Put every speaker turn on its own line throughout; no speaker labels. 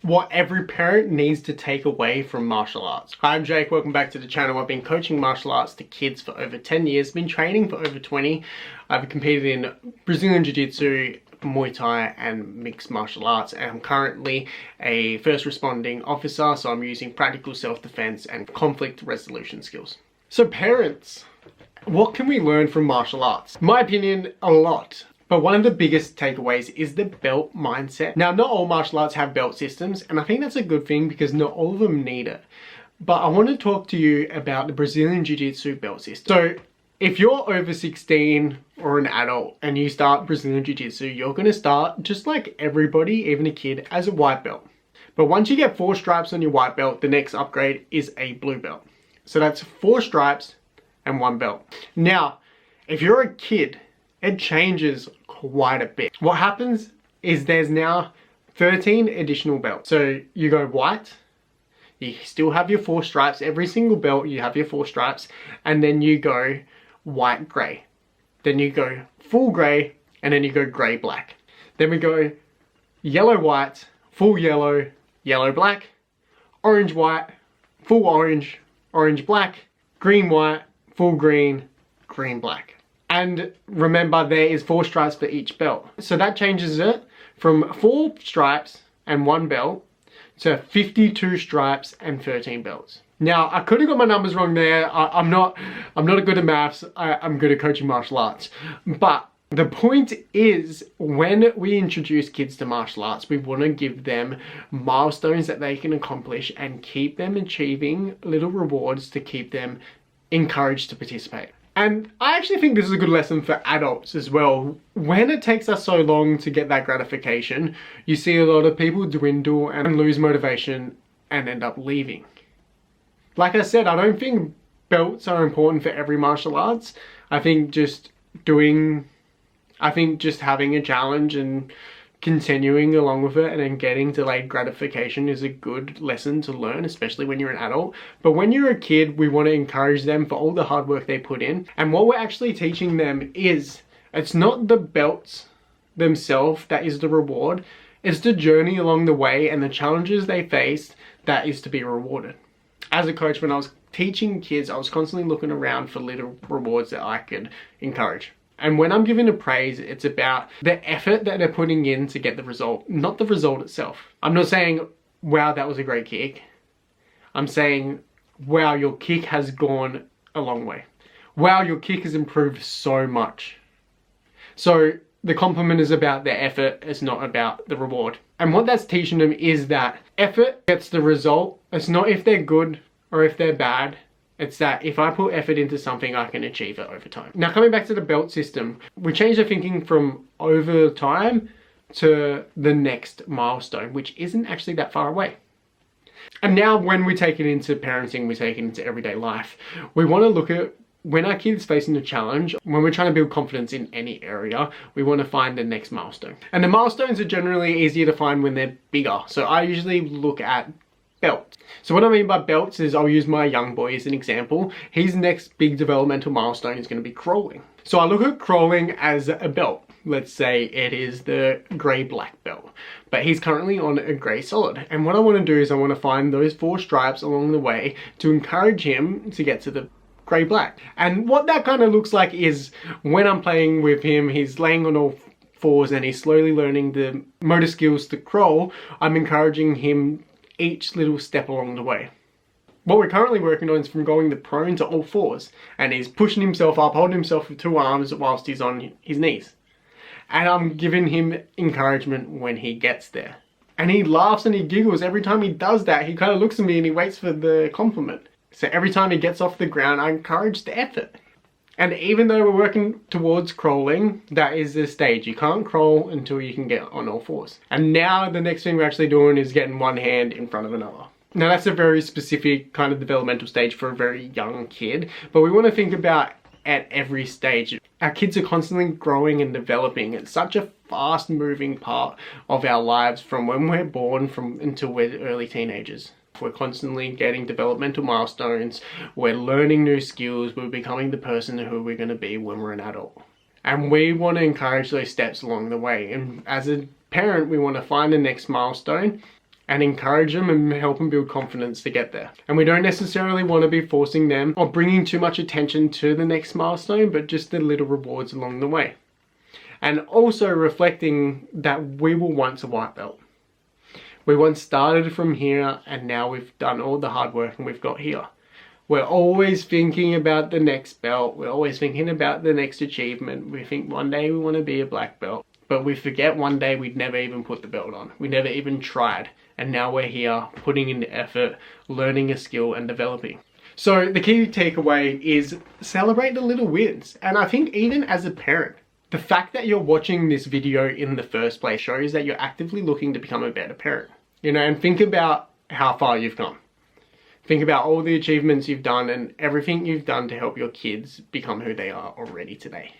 what every parent needs to take away from martial arts. Hi, I'm Jake, welcome back to the channel. I've been coaching martial arts to kids for over 10 years, been training for over 20. I've competed in Brazilian Jiu-Jitsu, Muay Thai and mixed martial arts, and I'm currently a first responding officer, so I'm using practical self-defense and conflict resolution skills. So parents, what can we learn from martial arts? In my opinion, a lot. But one of the biggest takeaways is the belt mindset. Now, not all martial arts have belt systems, and I think that's a good thing because not all of them need it. But I want to talk to you about the Brazilian Jiu-Jitsu belt system. So if you're over 16 or an adult and you start Brazilian Jiu-Jitsu, you're going to start just like everybody, even a kid, as a white belt. But once you get 4 stripes on your white belt, the next upgrade is a blue belt. So that's 4 stripes and 1 belt. Now, if you're a kid, it changes quite a bit. What happens is there's now 13 additional belts. So you go white, you still have your 4 stripes, every single belt you have your 4 stripes, and then you go white gray. Then you go full gray, and then you go gray black. Then we go yellow white, full yellow, yellow black, orange white, full orange, orange black, green white, full green, green black. And remember, there is 4 stripes for each belt. So that changes it from 4 stripes and 1 belt to 52 stripes and 13 belts. Now, I could have got my numbers wrong there. I'm not good at maths. I'm good at coaching martial arts. But the point is, when we introduce kids to martial arts, we want to give them milestones that they can accomplish and keep them achieving little rewards to keep them encouraged to participate. And I actually think this is a good lesson for adults as well. When it takes us so long to get that gratification, you see a lot of people dwindle and lose motivation and end up leaving. Like I said, I don't think belts are important for every martial arts. I think just having a challenge and continuing along with it and then getting delayed gratification is a good lesson to learn, especially when you're an adult. But when you're a kid, we want to encourage them for all the hard work they put in. And what we're actually teaching them is, it's not the belts themselves that is the reward, it's the journey along the way and the challenges they faced that is to be rewarded. As a coach, when I was teaching kids, I was constantly looking around for little rewards that I could encourage. And when I'm giving a praise, it's about the effort that they're putting in to get the result, not the result itself. I'm not saying, wow, that was a great kick. I'm saying, wow, your kick has gone a long way. Wow, your kick has improved so much. So the compliment is about their effort, it's not about the reward. And what that's teaching them is that effort gets the result. It's not if they're good or if they're bad. It's that if I put effort into something, I can achieve it over time. Now, coming back to the belt system, we changed the thinking from over time to the next milestone, which isn't actually that far away. And now when we take it into parenting, we take it into everyday life, we want to look at when our kids facing a challenge, when we're trying to build confidence in any area, we want to find the next milestone. And the milestones are generally easier to find when they're bigger. So I usually look at belts. So what I mean by belts is, I'll use my young boy as an example. His next big developmental milestone is going to be crawling. So I look at crawling as a belt. Let's say it is the grey-black belt, but he's currently on a grey solid. And what I want to do is I want to find those 4 stripes along the way to encourage him to get to the grey-black. And what that kind of looks like is, when I'm playing with him, he's laying on all 4s and he's slowly learning the motor skills to crawl. I'm encouraging him each little step along the way. What we're currently working on is from going the prone to all 4s, and he's pushing himself up, holding himself with 2 arms whilst he's on his knees. And I'm giving him encouragement when he gets there. And he laughs and he giggles every time he does that. He kind of looks at me and he waits for the compliment. So every time he gets off the ground, I encourage the effort. And even though we're working towards crawling, that is the stage. You can't crawl until you can get on all 4s. And now the next thing we're actually doing is getting one hand in front of another. Now that's a very specific kind of developmental stage for a very young kid, but we want to think about at every stage. Our kids are constantly growing and developing. It's such a fast moving part of our lives from when we're born until we're early teenagers. We're constantly getting developmental milestones, we're learning new skills, we're becoming the person who we're going to be when we're an adult. And we want to encourage those steps along the way. And as a parent, we want to find the next milestone and encourage them and help them build confidence to get there. And we don't necessarily want to be forcing them or bringing too much attention to the next milestone, but just the little rewards along the way. And also reflecting that we were once a white belt. We once started from here and now we've done all the hard work and we've got here. We're always thinking about the next belt. We're always thinking about the next achievement. We think one day we want to be a black belt, but we forget one day we'd never even put the belt on. We never even tried. And now we're here putting in the effort, learning a skill and developing. So the key takeaway is celebrate the little wins. And I think even as a parent, the fact that you're watching this video in the first place shows that you're actively looking to become a better parent. You know, and think about how far you've come. Think about all the achievements you've done and everything you've done to help your kids become who they are already today.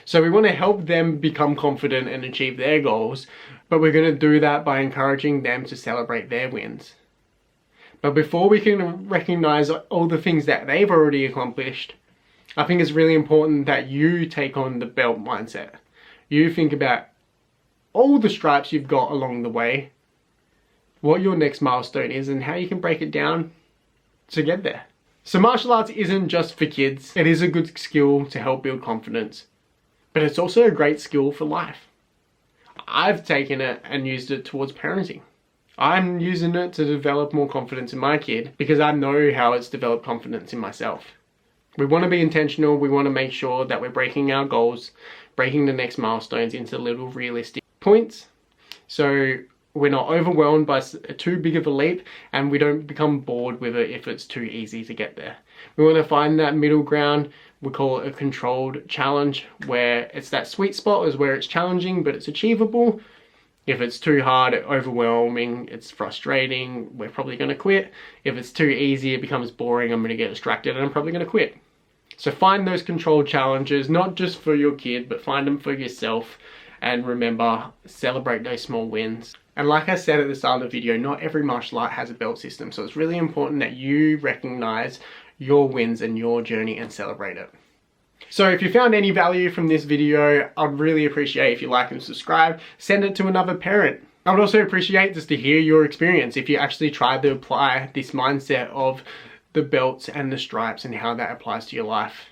So we want to help them become confident and achieve their goals, but we're going to do that by encouraging them to celebrate their wins. But before we can recognize all the things that they've already accomplished, I think it's really important that you take on the belt mindset. You think about all the stripes you've got along the way, what your next milestone is, and how you can break it down to get there. So martial arts isn't just for kids. It is a good skill to help build confidence, but it's also a great skill for life. I've taken it and used it towards parenting. I'm using it to develop more confidence in my kid because I know how it's developed confidence in myself. We want to be intentional. We want to make sure that we're breaking our goals, breaking the next milestones into little realistic points. So we're not overwhelmed by too big of a leap and we don't become bored with it if it's too easy to get there. We want to find that middle ground. We call it a controlled challenge, where it's that sweet spot is where it's challenging but it's achievable. If it's too hard, overwhelming, it's frustrating, we're probably going to quit. If it's too easy, it becomes boring, I'm going to get distracted and I'm probably going to quit. So find those controlled challenges, not just for your kid, but find them for yourself. And remember, celebrate those small wins. And like I said at the start of the video, not every martial art has a belt system. So it's really important that you recognize your wins and your journey and celebrate it. So if you found any value from this video, I'd really appreciate if you like and subscribe. Send it to another parent. I would also appreciate just to hear your experience if you actually tried to apply this mindset of the belts and the stripes and how that applies to your life.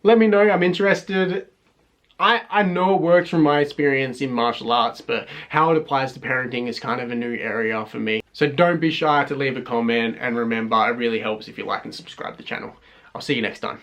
Let me know, I'm interested. I know it works from my experience in martial arts, but how it applies to parenting is kind of a new area for me. So don't be shy to leave a comment, and remember, it really helps if you like and subscribe to the channel. I'll see you next time.